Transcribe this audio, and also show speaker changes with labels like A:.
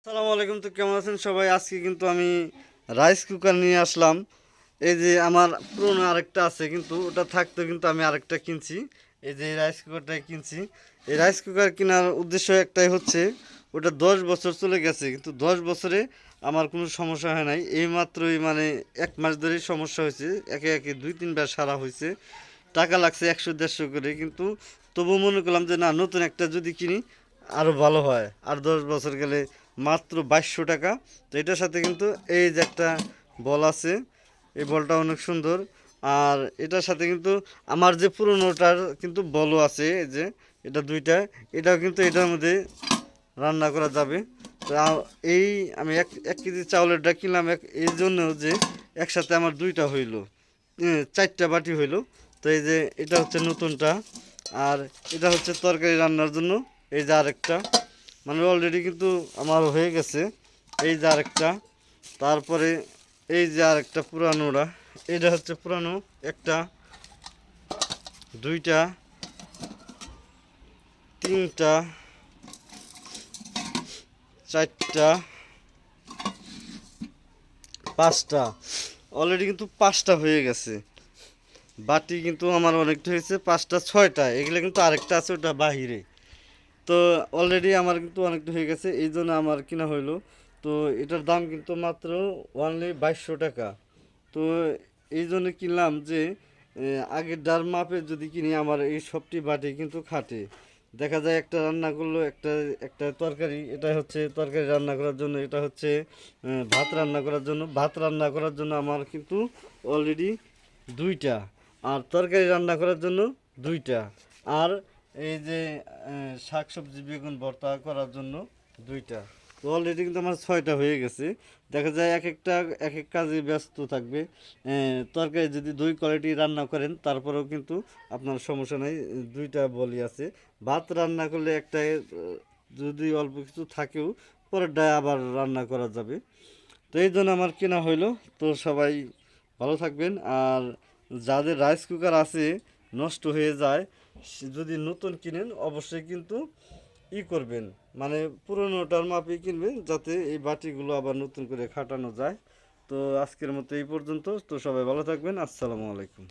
A: আসসালামু আলাইকুম। তো কেমন আছেন সবাই? আজকে কিন্তু আমি রাইস কুকার নিয়ে আসলাম। এই যে আমার পুরনো আরেকটা আছে, কিন্তু ওটা থাকতো, কিন্তু আমি আরেকটা কিনছি। এই যে এই রাইস কুকারটাই কিনছি। এই রাইস কুকার কেনার উদ্দেশ্য একটাই হচ্ছে, ওটা 10 বছর চলে গেছে, কিন্তু 10 বছরে আমার কোনো সমস্যা হয় নাই। এইমাত্রই মানে 1 মাস ধরেই সমস্যা হয়েছে, একে একে 2-3 বার সারা হয়েছে। টাকা লাগছে 100-150 করে, কিন্তু তবু মনে করলাম যে না, নতুন একটা যদি কিনি আরও ভালো হয়। আর 10 বছর গেলে মাত্র 2200 টাকা। তো এটার সাথে কিন্তু এই যে একটা বল আছে, এই বলটা অনেক সুন্দর। আর এটার সাথে কিন্তু আমার যে পুরোনোটার কিন্তু বলও আছে, এই যে এটা দুইটা, এটাও কিন্তু এটার মধ্যে রান্না করা যাবে। তো এই আমি 1 কেজি চাউলেরটা কিনলাম এই জন্য যে একসাথে আমার দুইটা হইলো, 4টা বাটি হইলো। তো এই যে এটা হচ্ছে নতুনটা। আর এটা হচ্ছে তরকারি রান্নার জন্য। এই যে আরেকটা, মানে অলরেডি কিন্তু আমার হয়ে গেছে। এই যে আরেকটা, তারপরে এই যে আরেকটা পুরানোটা। এটা হচ্ছে পুরানো একটা, দুইটা, তিনটা, চারটা, পাঁচটা। অলরেডি কিন্তু 5টা হয়ে গেছে। বাটি কিন্তু আমার অনেকটা হয়েছে, 5টা 6টা। এগুলো কিন্তু আরেকটা আছে, ওটা বাহিরে। তো অলরেডি আমার কিন্তু অনেকটা হয়ে গেছে, এই জন্য আমার কিনা হইলো। তো এটার দাম কিন্তু মাত্র অনলি 2200 টাকা। তো এই জন্য কিনলাম যে আগের ডার মাপে যদি কিনি, আমার এই সবটি বাটি কিন্তু খাটে। দেখা যায় একটা রান্না করলো, একটা একটা তরকারি, এটা হচ্ছে তরকারি রান্না করার জন্য, এটা হচ্ছে ভাত রান্না করার জন্য। ভাত রান্না করার জন্য আমার কিন্তু অলরেডি দুইটা, আর তরকারি রান্না করার জন্য দুইটা, আর এই যে শাক সবজি বেগুন ভর্তা করার জন্য দুইটা। তো অলরেডি কিন্তু আমার 6টা হয়ে গেছে। দেখা যায় এক একটা এক এক কাজে ব্যস্ত থাকবে। তরকারি যদি 2 কোয়ালিটি রান্না করেন, তারপরেও কিন্তু আপনার সমস্যা নেই, দুইটা বলি আছে। ভাত রান্না করলে একটা যদি অল্প কিছু থাকেও, পরেরটা আবার রান্না করা যাবে। তো এই জন্য আমার কেনা হইলো। তো সবাই ভালো থাকবেন। আর যাদের রাইস কুকার আছে, নষ্ট হয়ে যায়, যদি নতুন কিনেন অবশ্যই কিন্তু করবেন, মানে পুরোনোটার মাপই কিনবেন, যাতে এই বাটিগুলো আবার নতুন করে খাটানো যায়। তো আজকের মতো এই পর্যন্ত। তো সবাই ভালো থাকবেন। আসসালামু আলাইকুম।